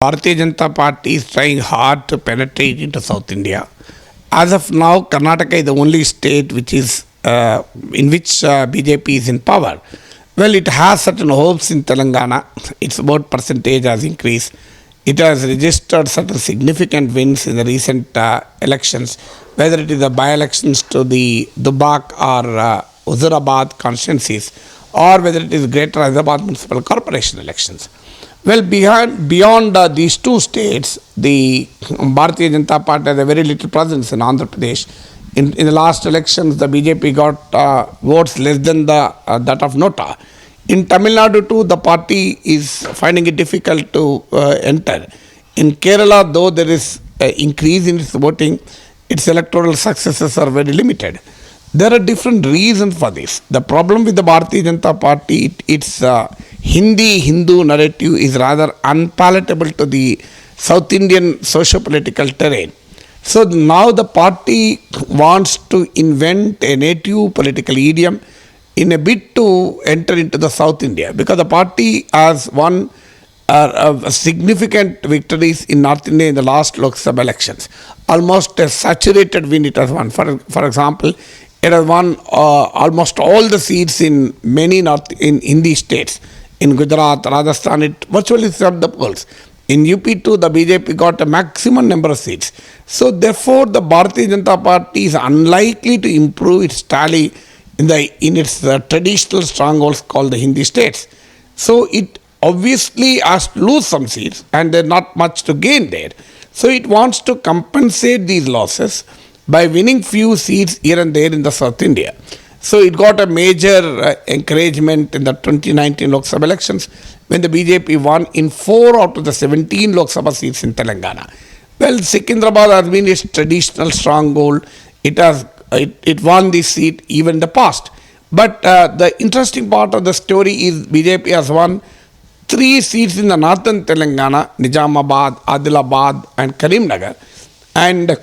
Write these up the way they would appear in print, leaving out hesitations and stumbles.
Bharatiya Janata Party is trying hard to penetrate into South India. As of now, Karnataka is the only state which is in which BJP is in power. Well, it has certain hopes in Telangana. Its vote percentage has increased. It has registered certain significant wins in the recent elections, whether it is the by-elections to the Dubak or Huzurabad constituencies, or whether it is Greater Hyderabad Municipal Corporation elections. Well, beyond these two states, the Bharatiya Janata Party has a very little presence in Andhra Pradesh. In the last elections, the BJP got votes less than that of Nota. In Tamil Nadu too, the party is finding it difficult to enter. In Kerala, though there is an increase in its voting, its electoral successes are very limited. There are different reasons for this. The problem with the Bharatiya Janata Party, its Hindu narrative is rather unpalatable to the South Indian socio-political terrain. So now the party wants to invent a native political idiom in a bid to enter into the South India, because the party has won significant victories in North India in the last Lok Sabha elections. Almost a saturated win it has won. For example, it has won almost all the seats in many Hindi states. In Gujarat, Rajasthan, it virtually swept the polls. In UP too, the BJP got a maximum number of seats. So therefore, the Bharatiya Janata Party is unlikely to improve its tally in its traditional strongholds called the Hindi states. So it obviously has to lose some seats, and there's not much to gain there. So it wants to compensate these losses by winning few seats here and there in the South India. So it got a major encouragement in the 2019 Lok Sabha elections when the BJP won in 4 out of the 17 Lok Sabha seats in Telangana. Well, Secunderabad has been its traditional stronghold. It won this seat even in the past. But the interesting part of the story is BJP has won 3 seats in the northern Telangana, Nizamabad, Adilabad and Karimnagar. And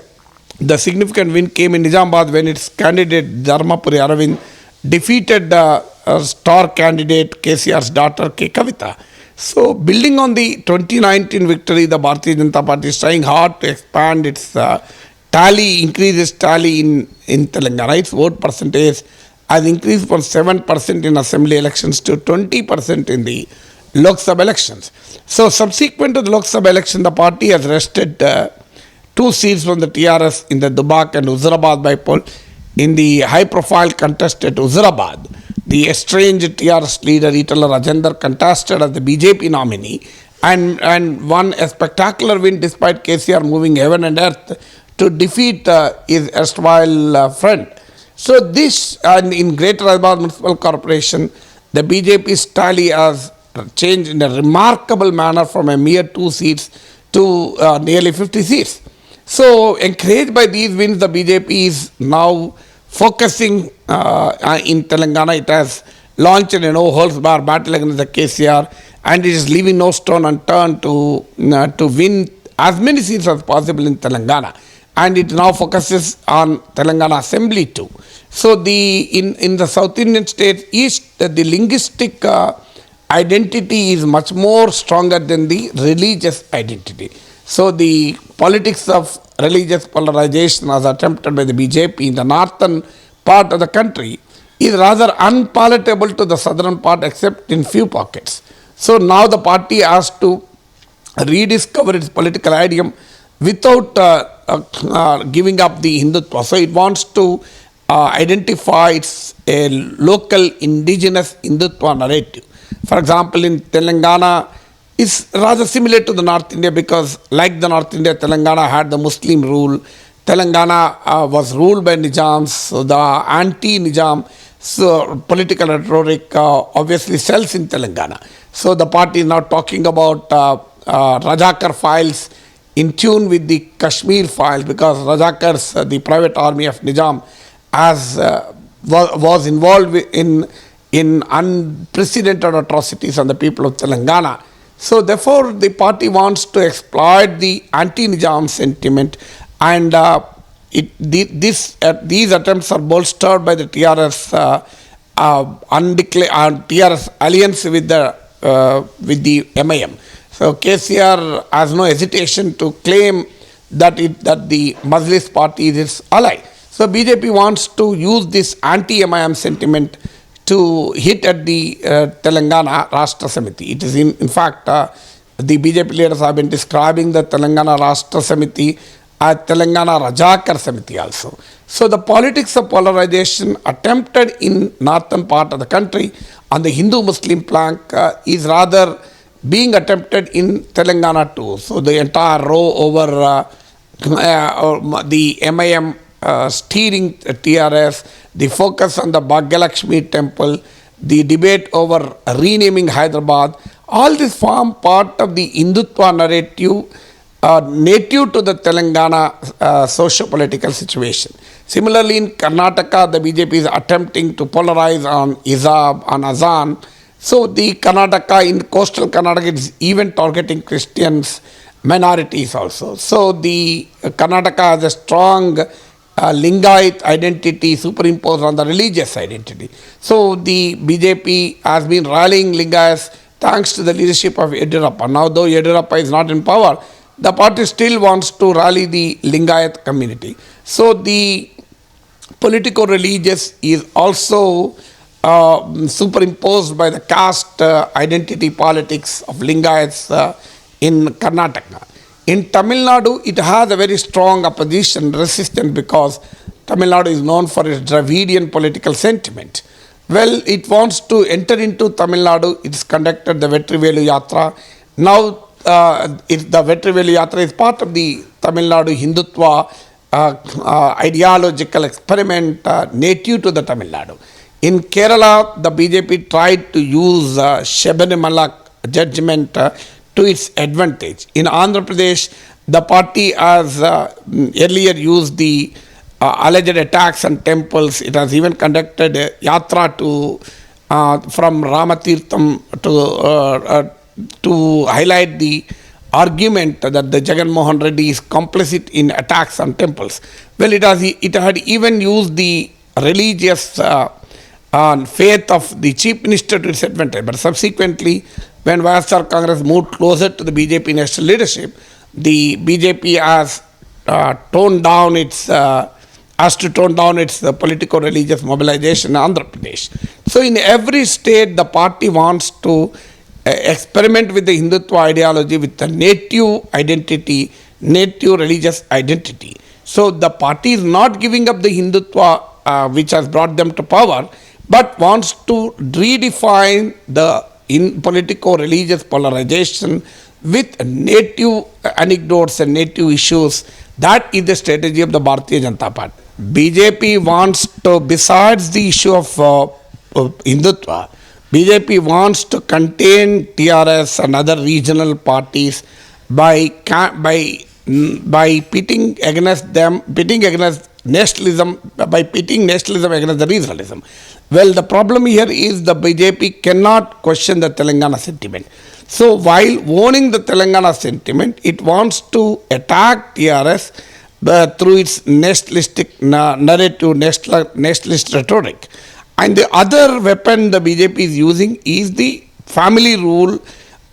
the significant win came in Nizamabad when its candidate Dharmapuri Aravind defeated the star candidate KCR's daughter K Kavita. So building on the 2019 victory, the Bharatiya Janata Party is trying hard to expand its increase its tally in Telangana. Its vote percentage has increased from 7% in assembly elections to 20% in the Lok Sabha elections. So subsequent to the Lok Sabha election, the party has wrested 2 seats from the TRS in the Dubak and Huzurabad by-poll. In the high-profile contest at Huzurabad, the estranged TRS leader Itala Rajendra contested as the BJP nominee and won a spectacular win despite KCR moving heaven and earth to defeat his erstwhile friend. So this, and in Greater Hyderabad Municipal Corporation, the BJP's tally has changed in a remarkable manner from a mere 2 seats to nearly 50 seats. So, encouraged by these wins, the BJP is now focusing in Telangana. It has launched a no-holds-barred battle against the KCR, and it is leaving no stone unturned to win as many seats as possible in Telangana. And it now focuses on Telangana Assembly too. So, in the South Indian states, East, the linguistic identity is much more stronger than the religious identity. So the politics of religious polarization as attempted by the BJP in the northern part of the country is rather unpalatable to the southern part except in few pockets. So now the party has to rediscover its political idiom without giving up the Hindutva. So it wants to identify its local indigenous Hindutva narrative. For example, in Telangana, is rather similar to the North India, because like the North India, Telangana had the Muslim rule. Telangana was ruled by Nizams, so the anti-Nizam political rhetoric obviously sells in Telangana. So the party is now talking about Rajakar files in tune with the Kashmir files, because Rajakars, the private army of Nizam, was involved in unprecedented atrocities on the people of Telangana. So therefore, the party wants to exploit the anti-Nizam sentiment, and these attempts are bolstered by the TRS TRS alliance with the MIM. So KCR has no hesitation to claim that the Majlis party is its ally. So BJP wants to use this anti-MIM sentiment to hit at the Telangana Rashtra Samiti. It is in fact, the BJP leaders have been describing the Telangana Rashtra Samiti as Telangana Rajakar Samiti also. So the politics of polarization attempted in northern part of the country on the Hindu-Muslim plank is rather being attempted in Telangana too. So the entire row over the MIM steering TRS, the focus on the Bhagyalakshmi temple, the debate over renaming Hyderabad, all this form part of the Hindutva narrative native to the Telangana socio-political situation. Similarly, in Karnataka, the BJP is attempting to polarize on Hijab, on Azan. So the Karnataka, in coastal Karnataka, is even targeting Christians, minorities also. So the Karnataka has a strong Lingayat identity superimposed on the religious identity. So the BJP has been rallying Lingayats thanks to the leadership of Yediyurappa. Now, though Yediyurappa is not in power, the party still wants to rally the Lingayat community. So the politico-religious is also superimposed by the caste identity politics of Lingayats in Karnataka. In Tamil Nadu, it has a very strong opposition resistance because Tamil Nadu is known for its Dravidian political sentiment. Well, it wants to enter into Tamil Nadu. It's conducted the Vetrivelu Yatra. Now, the Vetrivelu Yatra is part of the Tamil Nadu Hindutva ideological experiment native to the Tamil Nadu. In Kerala, the BJP tried to use Shabarimala judgment to its advantage. In Andhra Pradesh, the party has earlier used the alleged attacks on temples. It has even conducted a yatra from Ramatirtham to highlight the argument that the Jagan Mohan Reddy is complicit in attacks on temples. Well, it had even used the religious faith of the Chief Minister to its advantage. But subsequently, when YSR Congress moved closer to the BJP national leadership, the BJP has toned down its politico-religious mobilization in Andhra Pradesh. So in every state, the party wants to experiment with the Hindutva ideology with the native identity, native religious identity. So the party is not giving up the Hindutva which has brought them to power, but wants to redefine the politico-religious polarization with native anecdotes and native issues. That is the strategy of the Bharatiya Janata Party. BJP wants to, besides the issue of Hindutva, BJP wants to contain TRS and other regional parties by pitting against nationalism, by pitting nationalism against the regionalism. Well, the problem here is the BJP cannot question the Telangana sentiment. So while owning the Telangana sentiment, it wants to attack TRS through its nationalistic narrative, nationalist rhetoric. And the other weapon the BJP is using is the family rule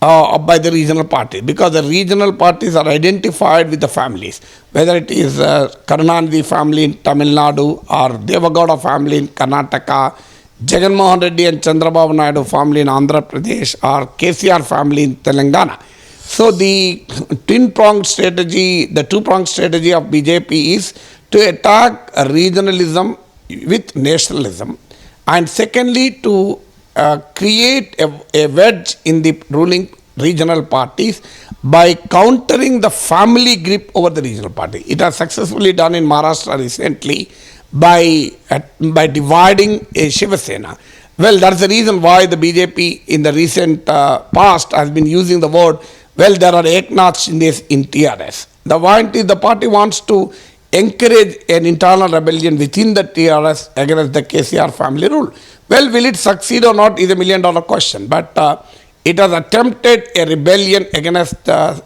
by the regional parties, because the regional parties are identified with the families, whether it is Karunanidhi family in Tamil Nadu or Devagowda family in Karnataka, Jagan Mohan Reddy and Chandrababu Naidu family in Andhra Pradesh, or KCR family in Telangana. So the two-pronged strategy of BJP is to attack regionalism with nationalism, and secondly to create a wedge in the ruling regional parties by countering the family grip over the regional party. It has successfully done in Maharashtra recently by dividing a Shiva Sena. Well, that's the reason why the BJP in the recent past has been using the word, well, there are Eknath Shindes in TRS. The party wants to encourage an internal rebellion within the TRS against the KCR family rule. Well, will it succeed or not is a $1 million question, but it has attempted a rebellion against the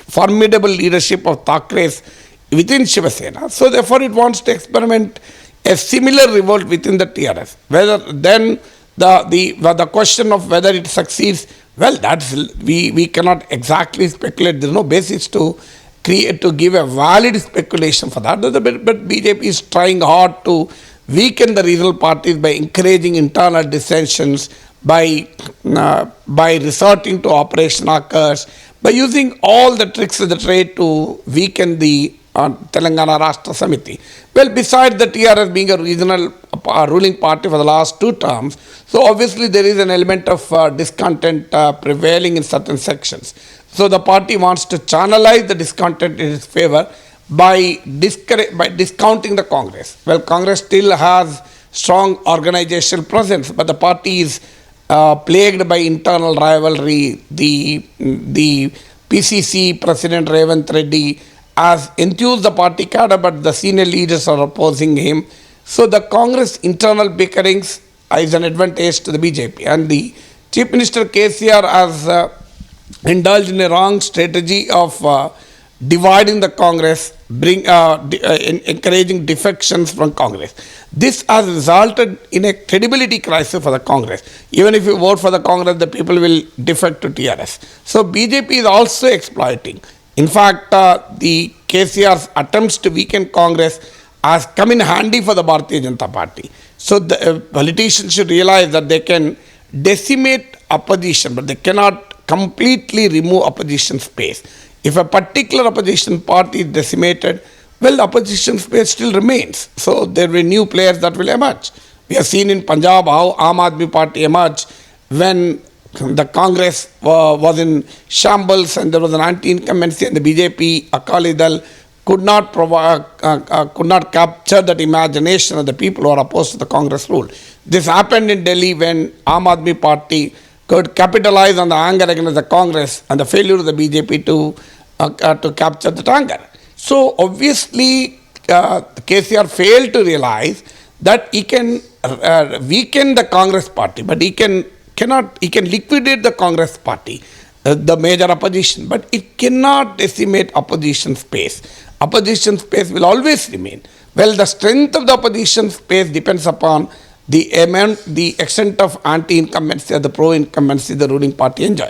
formidable leadership of Thakre's within Shiva Sena. So therefore it wants to experiment a similar revolt within the TRS. Whether then the question of whether it succeeds Well, we cannot exactly speculate. There is no basis to give a valid speculation for that. But BJP is trying hard to weaken the regional parties by encouraging internal dissensions, by resorting to Operation Akars, by using all the tricks of the trade to weaken the Telangana Rashtra Samiti. Well, besides the TRS being a regional ruling party for the last 2 terms, so obviously there is an element of discontent prevailing in certain sections. So the party wants to channelize the discontent in its favor by discounting the Congress. Well, Congress still has strong organizational presence, but the party is plagued by internal rivalry. The PCC President Revanth Reddy has enthused the party cadre, but the senior leaders are opposing him. So the Congress internal bickerings is an advantage to the BJP. And the Chief Minister KCR has indulged in a wrong strategy of dividing the Congress, encouraging defections from Congress. This has resulted in a credibility crisis for the Congress. Even if you vote for the Congress, the people will defect to TRS. So BJP is also exploiting. In fact, the KCR's attempts to weaken Congress has come in handy for the Bharatiya Janata Party. So the politicians should realize that they can decimate opposition, but they cannot completely remove opposition space. If a particular opposition party is decimated, well, the opposition space still remains. So there will be new players that will emerge. We have seen in Punjab how Aam Aadmi Party emerged when the Congress was in shambles and there was an anti-incumbency, and the BJP, Akali Dal, could not capture that imagination of the people who are opposed to the Congress rule. This happened in Delhi when Aam Aadmi Party could capitalize on the anger against the Congress and the failure of the BJP to capture that anger. So obviously, KCR failed to realize that he can weaken the Congress party, but he can liquidate the Congress party, the major opposition, but it cannot decimate opposition space. Opposition space will always remain. Well, the strength of the opposition space depends upon the extent of anti-incumbency or the pro-incumbency the ruling party enjoys.